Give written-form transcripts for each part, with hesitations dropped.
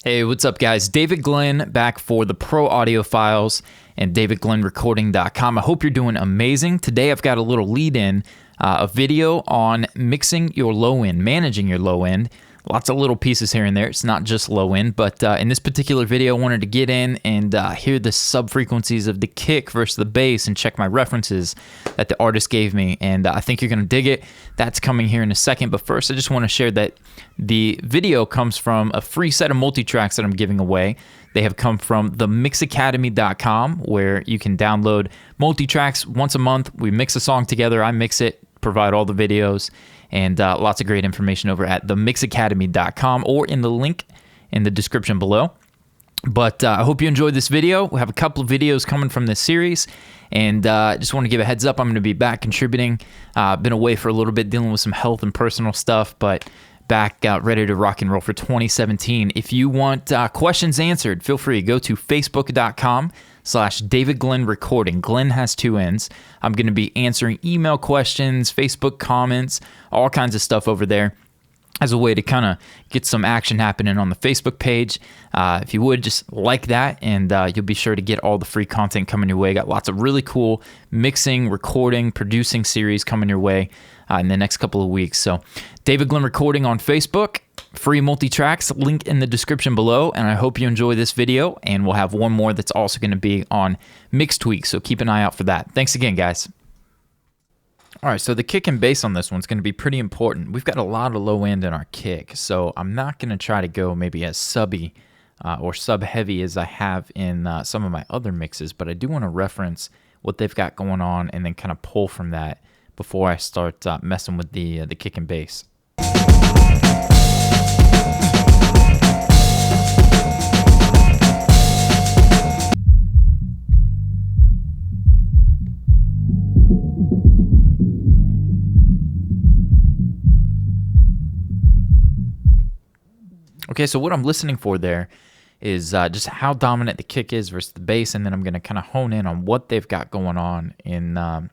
Hey, what's up, guys? David Glenn back for the Pro Audio Files and davidglennrecording.com. I hope you're doing amazing. Today, I've got a little lead-in, a video on mixing your low end, managing your low end. Lots of little pieces here and there. It's not just low end, but in this particular video, I wanted to get in and hear the sub-frequencies of the kick versus the bass and check my references that the artist gave me, and I think you're going to dig it. That's coming here in a second, but first, I just want to share that the video comes from a free set of multi-tracks that I'm giving away. They have come from themixacademy.com, where you can download multi-tracks once a month. We mix a song together, I mix it, provide all the videos, and lots of great information over at themixacademy.com or in the link in the description below. But I hope you enjoyed this video. We have a couple of videos coming from this series, and just want to give a heads up, I'm going to be back contributing. Been away for a little bit dealing with some health and personal stuff, but back ready to rock and roll for 2017. If you want questions answered, feel free to go to facebook.com/David Glenn Recording. Glenn has two N's. I'm going to be answering email questions, Facebook comments, all kinds of stuff over there as a way to kind of get some action happening on the Facebook page. If you would, just like that, and you'll be sure to get all the free content coming your way. Got lots of really cool mixing, recording, producing series coming your way in the next couple of weeks. So David Glenn Recording on Facebook, free multi-tracks, link in the description below, and I hope you enjoy this video, and we'll have one more that's also going to be on mix tweaks, so keep an eye out for that. Thanks again, guys. All right, so the kick and bass on this one's going to be pretty important. We've got a lot of low end in our kick, so I'm not going to try to go maybe as subby or sub-heavy as I have in some of my other mixes, but I do want to reference what they've got going on and then kind of pull from that before I start messing with the kick and bass. Okay, so what I'm listening for there is just how dominant the kick is versus the bass, and then I'm going to kind of hone in on what they've got going on in the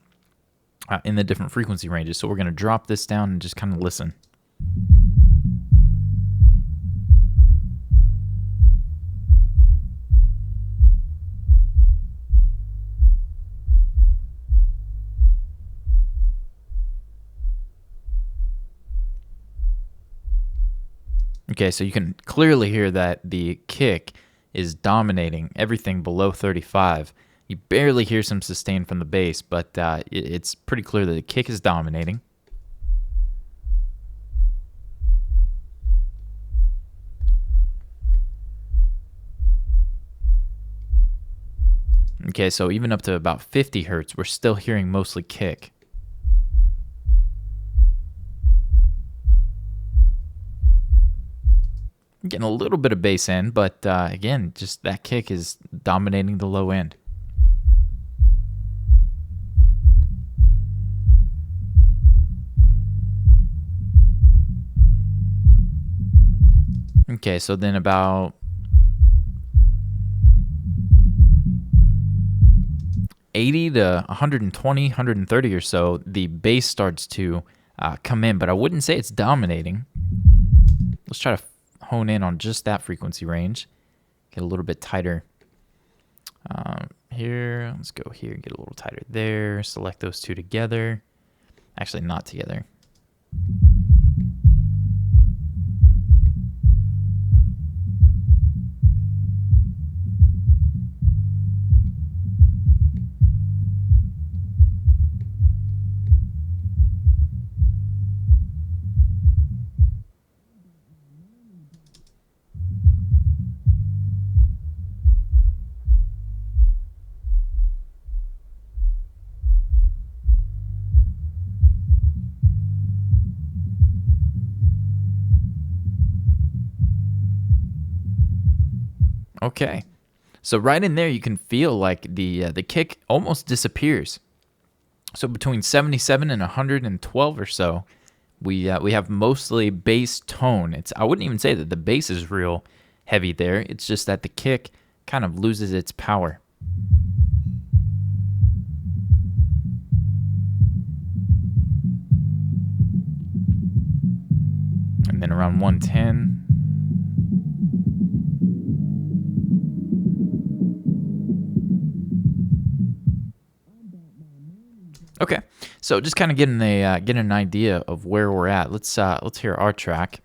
different frequency ranges. So we're going to drop this down and just kind of listen. Okay, so you can clearly hear that the kick is dominating everything below 35. You barely hear some sustain from the bass, but it's pretty clear that the kick is dominating. Okay, so even up to about 50 hertz, we're still hearing mostly kick. Getting a little bit of bass in, but again, just that kick is dominating the low end. Okay, so then about 80 to 120, 130 or so, the bass starts to come in, but I wouldn't say it's dominating. Let's try to hone in on just that frequency range. Get a little bit tighter here. Let's go here and get a little tighter there. Select those two together. Actually, not together. Okay, so right in there you can feel like the kick almost disappears. So between 77 and 112 or so, we have mostly bass tone. I wouldn't even say that the bass is real heavy there. It's just that the kick kind of loses its power. And then around 110. Okay, so just kind of getting an idea of where we're at. Let's hear our track.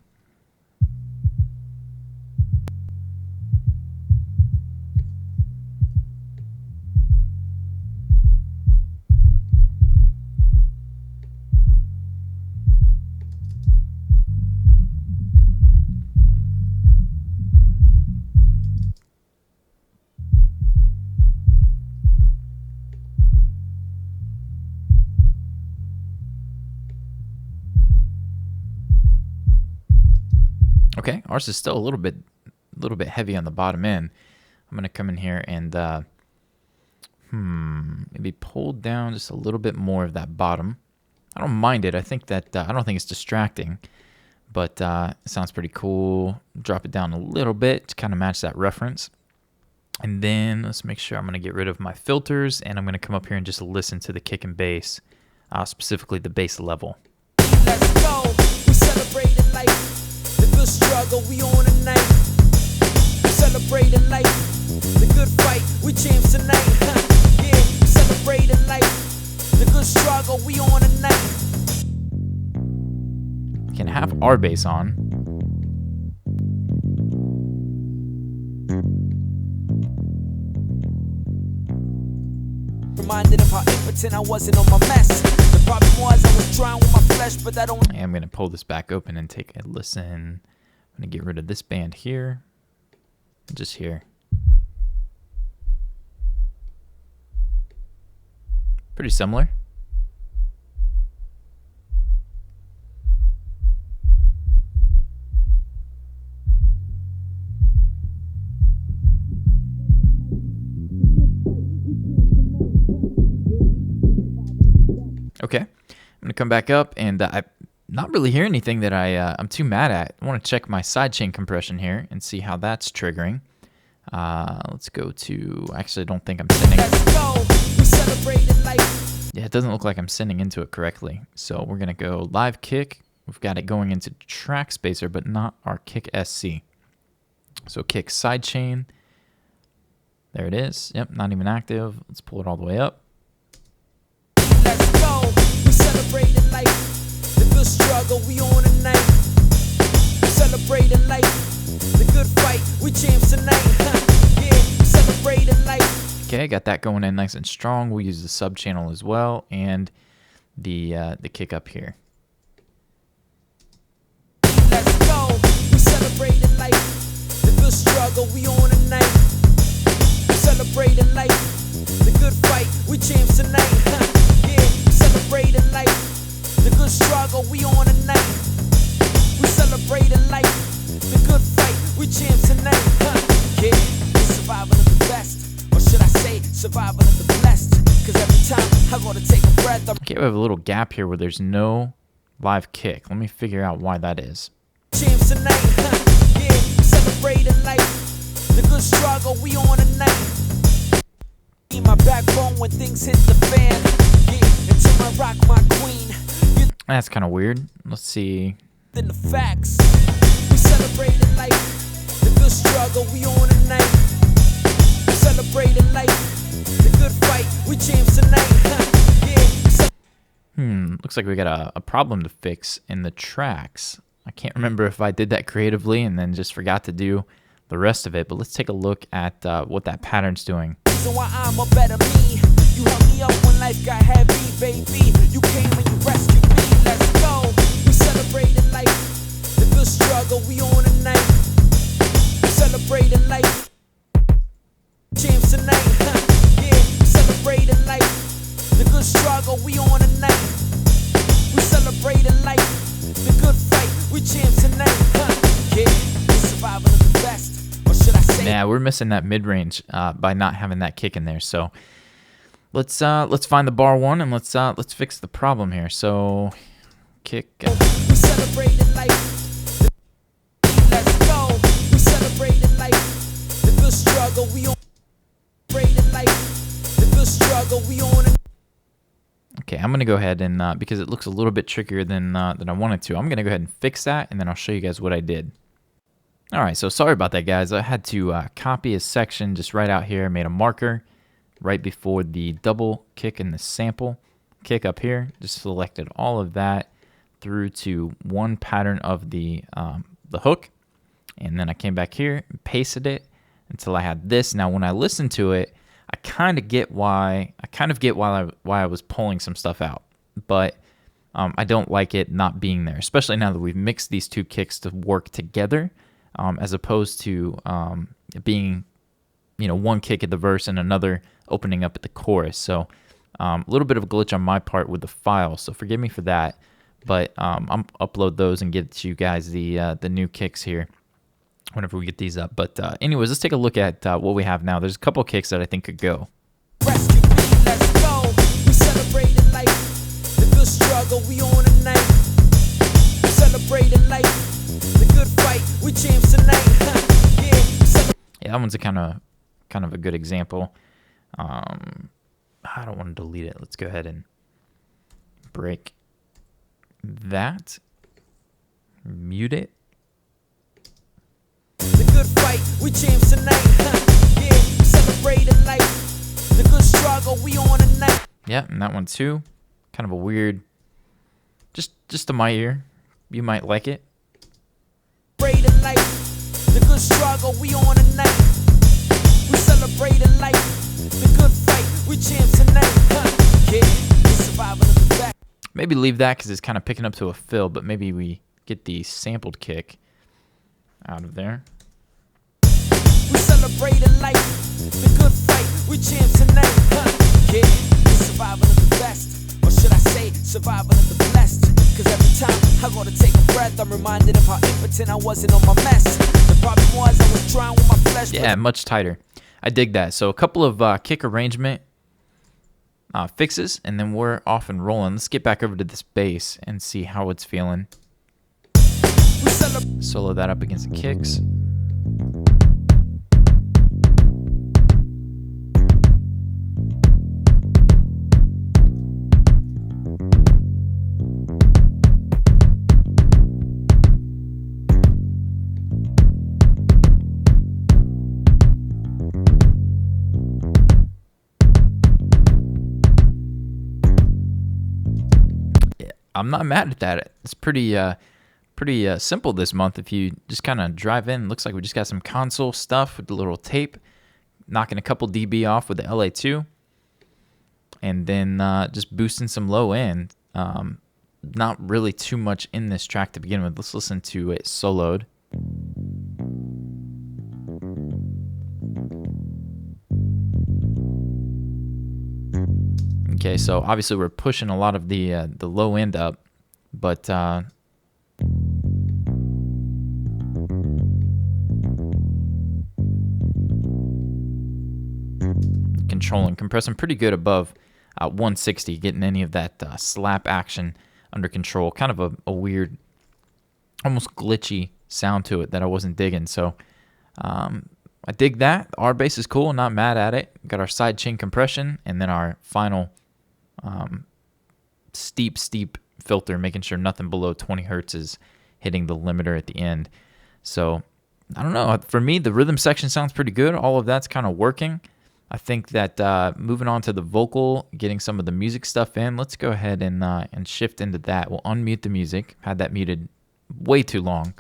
Okay, ours is still a little bit heavy on the bottom end. I'm gonna come in here and maybe pull down just a little bit more of that bottom. I don't mind it. I think that I don't think it's distracting, but it sounds pretty cool. Drop it down a little bit to kind of match that reference. And then let's make sure I'm going to get rid of my filters, and I'm going to come up here and just listen to the kick and bass, specifically the bass level. Let's go. We celebrating life, the good struggle we on tonight. Celebrating life, the good fight we champs tonight. Yeah, celebrating life, the good struggle we on tonight. Can have our bass on. Reminded of how impotent I wasn't on my mess. The problem was I was trying with my flesh, but I don't. I'm going to pull this back open and take a listen. I'm going to get rid of this band here. Just here. Pretty similar. Okay, I'm gonna come back up, and I not really hear anything that I'm too mad at. I want to check my sidechain compression here and see how that's triggering. Let's go to. Actually, I don't think I'm sending. Let's go. We celebrating life. Yeah, it doesn't look like I'm sending into it correctly. So we're gonna go live kick. We've got it going into track spacer, but not our kick SC. So kick sidechain. There it is. Yep, not even active. Let's pull it all the way up. Let's go. We celebrating life, the good struggle we on tonight. Celebrating life, the good fight we champs tonight. Yeah, celebrating life. Okay, got that going in nice and strong. We'll use the sub channel as well, and the kick up here. Let's go. We celebrating life, the good struggle we on tonight. Celebrating life, the good fight we champs tonight. Yeah, celebrating life, the good struggle we on tonight. We celebrating life, the good fight we champs tonight. Yeah, survival of the best, or should I say survival of the blessed? Cause every time I gotta take a breath, Okay, we have a little gap here where there's no live kick. Let me figure out why that is. champs tonight. Yeah, celebrating life, the good struggle we on tonight. Be my backbone when things hit the fan. Yeah, until I rock my queen. You That's kind of weird. Let's see. than the facts. We celebrating life, the good struggle we on tonight. Celebrating life, the good fight we champs tonight. Yeah, Looks like we got a problem to fix in the tracks. I can't remember if I did that creatively and then just forgot to do the rest of it, but let's take a look at what that pattern's doing. so why I'm a better me. You held me up when life got heavy, baby. You came and you rescued me. Let's go. We celebrating life, the good struggle we on tonight. Celebrating life, champs tonight. Yeah, celebrating life, the good struggle we on tonight. We celebrating life, the good fight we champs tonight. Yeah, we survival of the best. Or should I say? Yeah, we're missing that mid-range by not having that kick in there. So let's find the bar one and let's fix the problem here. So kick. We celebrating life. Let's go. We celebrating life. The good struggle we on. Celebrating life. The good struggle we on. Okay, I'm gonna go ahead and because it looks a little bit trickier than I wanted to, I'm gonna go ahead and fix that, and then I'll show you guys what I did. All right, so sorry about that, guys. I had to copy a section just right out here. I made a marker right before the double kick in the sample. kick up here. Just selected all of that through to one pattern of the hook, and then I came back here and pasted it until I had this. Now, when I listen to it, I kind of get why I was pulling some stuff out, but I don't like it not being there, especially now that we've mixed these two kicks to work together, as opposed to it being, one kick at the verse and another opening up at the chorus. So a little bit of a glitch on my part with the file, so forgive me for that. But I'm upload those and get you guys the new kicks here whenever we get these up. But anyways, let's take a look at what we have now. There's a couple kicks that I think could go. Rescue me, let's go. We celebrating life. The good struggle, we on a night. Celebrating life. The good fight, we champs tonight. Yeah, that one's a kind of a good example. I don't want to delete it. Let's go ahead and break that. Mute it. The good fight, we champs tonight. Yeah, celebrating life. The good struggle, we on a night. Yeah, and that one too. Kind of a weird, just to my ear. You might like it. Celebrating life. The good struggle, we on a night. We celebrating life. The good fight, we champs tonight. Yeah, we surviving of the back. Maybe leave that because it's kind of picking up to a fill, but maybe we get the sampled kick out of there. We celebrating life, the good fight, we champs tonight. Yeah, we surviving of the best, or should I say, surviving of the blessed. Cause every time I go to take a breath, I'm reminded of how impotent I wasn't on my mess. The problem was I was trying with my flesh. Yeah, much tighter. I dig that. So a couple of kick arrangement fixes, and then we're off and rolling. Let's get back over to this bass and see how it's feeling. Solo that up against the kicks. I'm not mad at that. It's pretty simple this month. If you just kind of drive in, looks like we just got some console stuff with the little tape, knocking a couple dB off with the LA2, and then just boosting some low end. Not really too much in this track to begin with. Let's listen to it soloed. Okay, so obviously we're pushing a lot of the low end up, but controlling, compressing pretty good above 160, getting any of that slap action under control. Kind of a weird, almost glitchy sound to it that I wasn't digging. So I dig that. Our bass is cool, not mad at it. Got our sidechain compression, and then our final steep filter, making sure nothing below 20 hertz is hitting the limiter at the end. So I don't know. For me, the rhythm section sounds pretty good. All of that's kind of working. I think that moving on to the vocal, getting some of the music stuff in, let's go ahead and shift into that. We'll unmute the music. Had that muted way too long.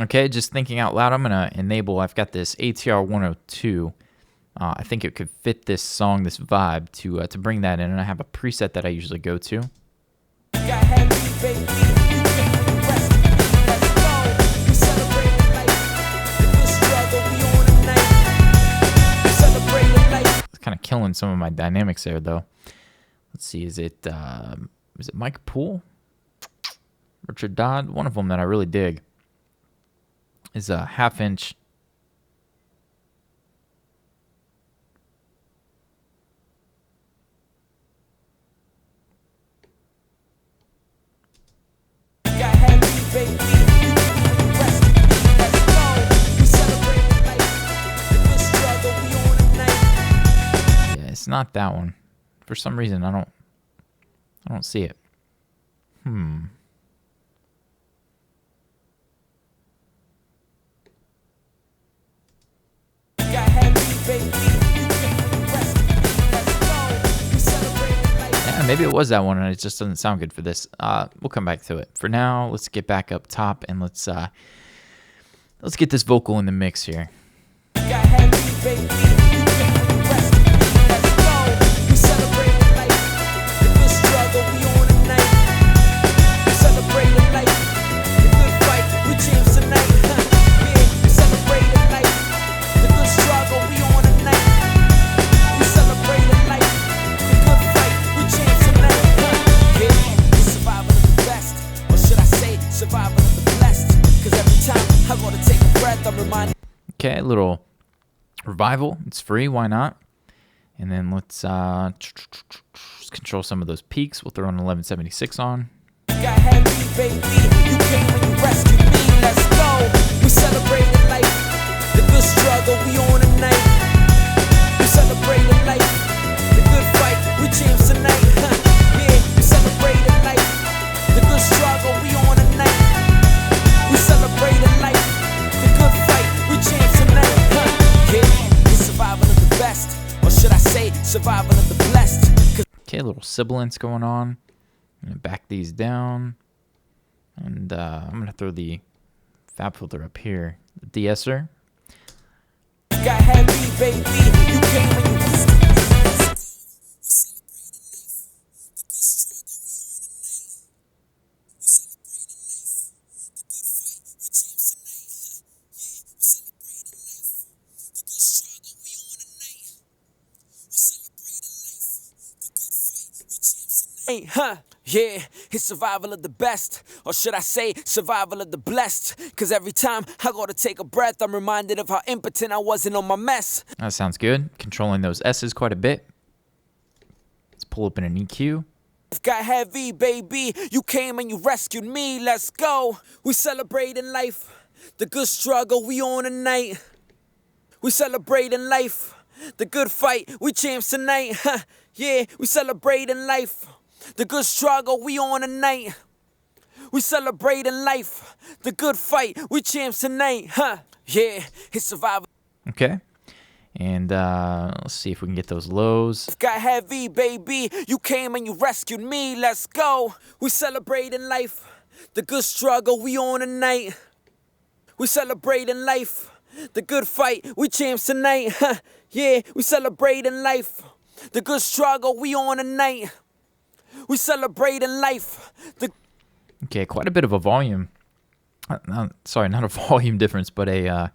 Okay, just thinking out loud, I'm going to enable, I've got this ATR 102. I think it could fit this song, this vibe, to bring that in, and I have a preset that I usually go to. It's kind of killing some of my dynamics there, though. Let's see, is it Mike Poole? Richard Dodd? One of them that I really dig is a half-inch. Yeah, it's not that one. For some reason, I don't see it. Yeah, maybe it was that one, and it just doesn't sound good for this. We'll come back to it. For now, let's get back up top and let's get this vocal in the mix here. Okay, a little revival. It's free, why not? And then let's control some of those peaks. We'll throw an 1176 on. Got heavy, baby. You came and you rescued me. Let's go. We celebrating life. The good struggle, we on tonight. We celebrating life. The good fight, we champs tonight. Yeah, we celebrating life. The good struggle, we on tonight. We celebrating life. The good fight, we champs tonight. Yeah, it's survival of the best. Or should I say, survival of the blessed? Okay, a little sibilance going on. I'm going to back these down. And I'm going to throw the fab filter up here. The de-esser. Got heavy, baby. You came and you yeah, it's survival of the best, or should I say survival of the blessed, cause every time I go to take a breath, I'm reminded of how impotent I wasn't on my mess. That sounds good. Controlling those S's quite a bit. Let's pull up in an EQ. Got heavy, baby. You came and you rescued me. Let's go. We celebrating life. The good struggle, we on tonight. We celebrating life. The good fight, we champs tonight. Yeah, we celebrating life. The good struggle, we on tonight. We celebrating life. The good fight, we champs tonight. Yeah, it's survival. Okay. And let's see if we can get those lows. Got heavy, baby. You came and you rescued me. Let's go. We celebrating life. The good struggle, we on tonight. We celebrating life. The good fight, we champs tonight. Yeah, we celebrating life. The good struggle, we on tonight. We celebrating life. Okay, quite a bit of a volume. Sorry, not a volume difference, but a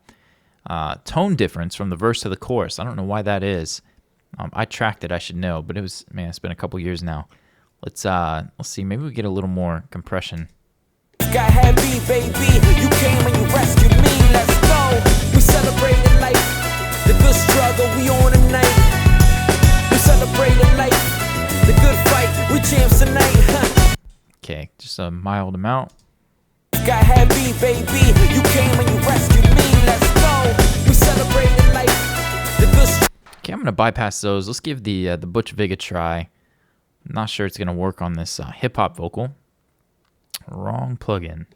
tone difference from the verse to the chorus. I don't know why that is. I tracked it, I should know, but it's been a couple years now. Let's see, maybe we get a little more compression. Got heavy, baby. You came and you rescued me. Let's go. We celebrating life. The good struggle, we on tonight. We celebrating life. The good fight, we champs tonight. Okay, just a mild amount. Got heavy, baby. You came and you rescued me. Let's go. We celebrating life. The good. Okay, I'm gonna bypass those. Let's give the Butch Vig a try. I'm not sure it's gonna work on this hip hop vocal. Wrong plugin.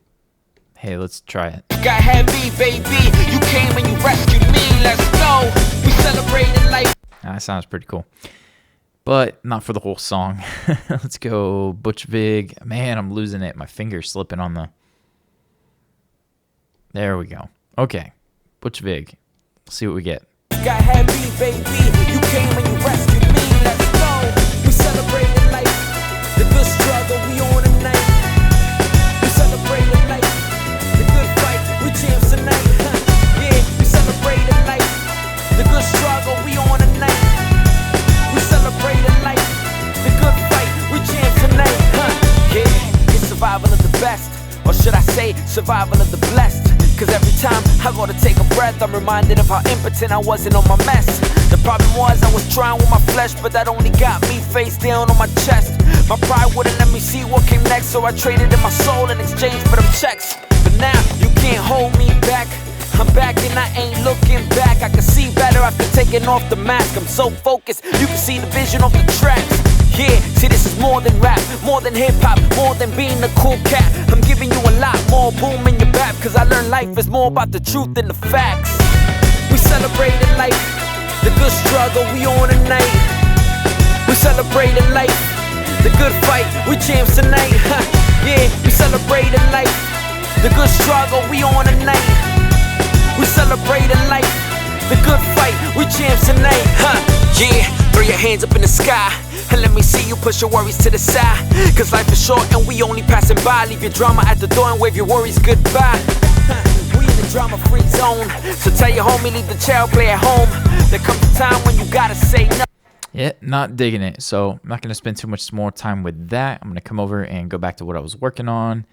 Hey, let's try it. Got heavy, baby. You came and you rescued me. Let's go. We celebrating life. That sounds pretty cool. But not for the whole song. Let's go Butch Vig. Man, I'm losing it. My finger's slipping on the... There we go. Okay. Butch Vig. Let's see what we get. Got heavy, baby. You came and you rescued me. Let's go. We celebrating life. The good struggle, we on tonight. We celebrating life. The good fight, we champs tonight. Yeah, we celebrating life. The good struggle, we on tonight. We celebrating life. The good fight, we champs tonight. Yeah, it's survival of the best, or should I say survival of the blessed. Cause every time I go to take a breath, I'm reminded of how impotent I wasn't on my mess. The problem was I was trying with my flesh, but that only got me face down on my chest. My pride wouldn't let me see what came next, so I traded in my soul in exchange for them checks. But now you can't hold me back. I'm back and I ain't looking back. I can see better better after taking off the mask. I'm so focused, you can see the vision of the tracks. Yeah, see this is more than rap, more than hip-hop, more than being a cool cat. I'm giving you a lot more boom in your back, cause I learned life is more about the truth than the facts. We celebrating life, the good struggle, we on tonight. We celebrating life, the good fight, we champs tonight. Yeah, we celebrating life, the good struggle, we on tonight. We celebrating life, the good fight, we champs tonight. Yeah, throw your hands up in the sky and let me see you push your worries to the side. Cause life is short and we only passing by. Leave your drama at the door and wave your worries goodbye. We in the drama-free zone, so tell your homie leave the child play at home. There comes a time when you gotta say no. Yeah, not digging it. So I'm not going to spend too much more time with that. I'm going to come over and go back to what I was working on.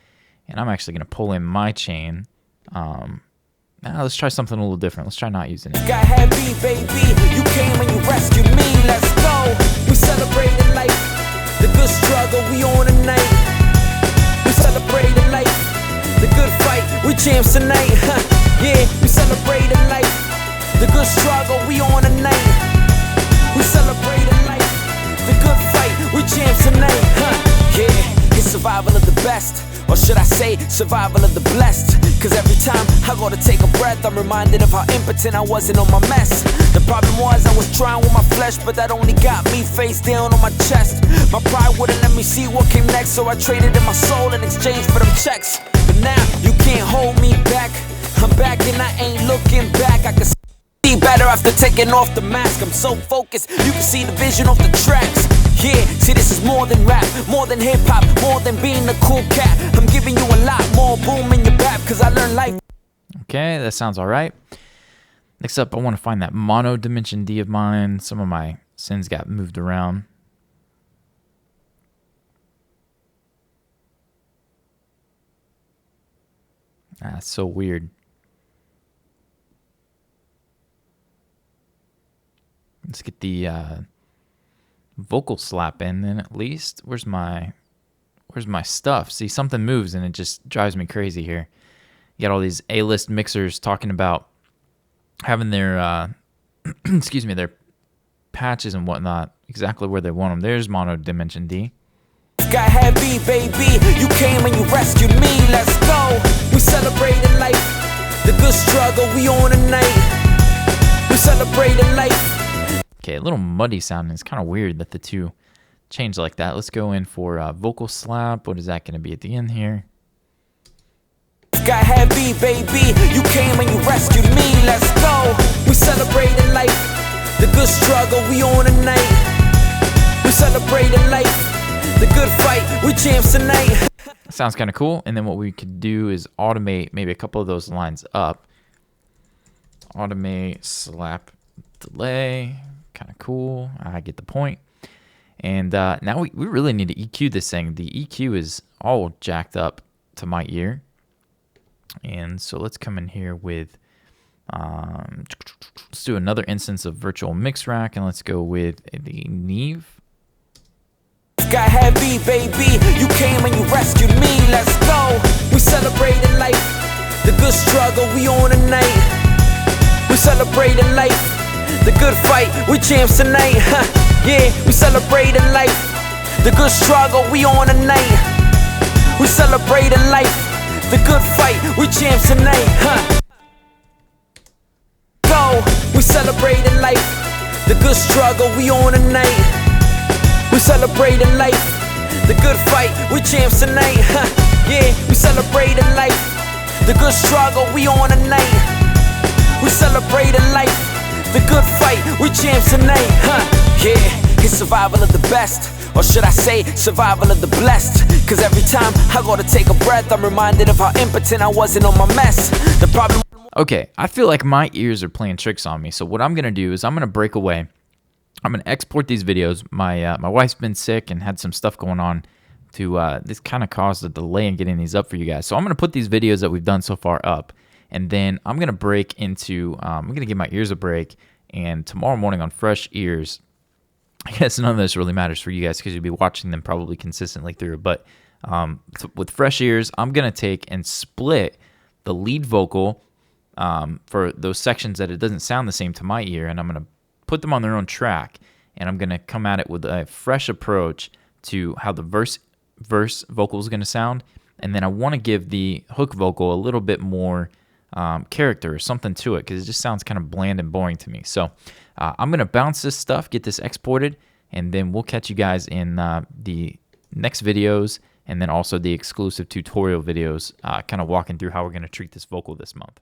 And I'm actually going to pull in my chain. Now let's try something a little different. Let's try not using it. Got heavy, baby. You came and you rescued me. Let's go. We celebrating life, the good struggle, we on tonight. We celebrating life, the good fight, we champs tonight. Yeah, we celebrating life, the good struggle, we on tonight. We celebrating life, the good fight, we champs tonight. Yeah, it's survival of the best, or should I say survival of the blessed. Cause every time I go to take a breath, I'm reminded of how impotent I wasn't on my mess. The problem was I was trying with my flesh, but that only got me face down on my chest. My pride wouldn't let me see what came next, so I traded in my soul in exchange for them checks. But now you can't hold me back, I'm back and I ain't looking back. I can see better after taking off the mask. I'm so focused, you can see the vision of the tracks. Yeah, see this is more than rap, more than hip-hop, more than being a cool cat. I'm giving you a lot more boom in your back, cause I learned life. Okay, that sounds all right. Next up, I want to find that mono dimension D of mine. Some of my sins got moved around. That's so weird. Let's get the vocal slap in then at least. Where's my stuff? See, something moves and it just drives me crazy here. You got all these A-list mixers talking about having their excuse me, their patches and whatnot exactly where they want them. There's mono dimension D. Got heavy, baby. You came and you rescued me. Let's go. We celebrating life, the good struggle, we on tonight. We celebrating life. Okay, a little muddy sound. It's kind of weird that the two change like that. Let's go in for vocal slap. What is that going to be at the end here? Got heavy, baby. You came and you rescued me. Let's go. We celebrating life, the good struggle, we on tonight. We celebrating life, the good fight, we champs tonight. Sounds kind of cool. And then what we could do is automate maybe a couple of those lines up. Automate, slap, delay. Kind of cool. I get the point. And now we really need to EQ this thing. The EQ is all jacked up to my ear. And so let's come in here with, let's do another instance of virtual mix rack, and let's go with the Neve. Got heavy, baby. You came and you rescued me. Let's go. We celebrating life, the good struggle, we on tonight. We celebrating life, the good fight, we champs tonight. Yeah, we celebrating life, the good struggle, we on tonight. We celebrating life, the good fight, we champs tonight. Go, we celebrating life, the good struggle, we on tonight. We celebrating life, the good fight, we champs tonight. Yeah, we celebrating life, the good struggle, we on tonight. We celebrating life, the good fight, we champs tonight. Yeah, it's survival of the best, or should I say survival of the blessed. Cause every time I go to take a breath, I'm reminded of how impotent I wasn't on my mess. The problem. Okay, I feel like my ears are playing tricks on me. So what I'm gonna do is I'm gonna break away. I'm gonna export these videos. My wife's been sick and had some stuff going on. This kind of caused a delay in getting these up for you guys. So I'm gonna put these videos that we've done so far up, and then I'm gonna break into. I'm gonna give my ears a break, and tomorrow morning on Fresh Ears. I guess none of this really matters for you guys because you'll be watching them probably consistently through. But so with Fresh Ears, I'm gonna take and split the lead vocal for those sections that it doesn't sound the same to my ear, and I'm going to put them on their own track, and I'm going to come at it with a fresh approach to how the verse vocal is going to sound, and then I want to give the hook vocal a little bit more character or something to it, because it just sounds kind of bland and boring to me. So I'm going to bounce this stuff, get this exported, and then we'll catch you guys in the next videos, and then also the exclusive tutorial videos, kind of walking through how we're going to treat this vocal this month.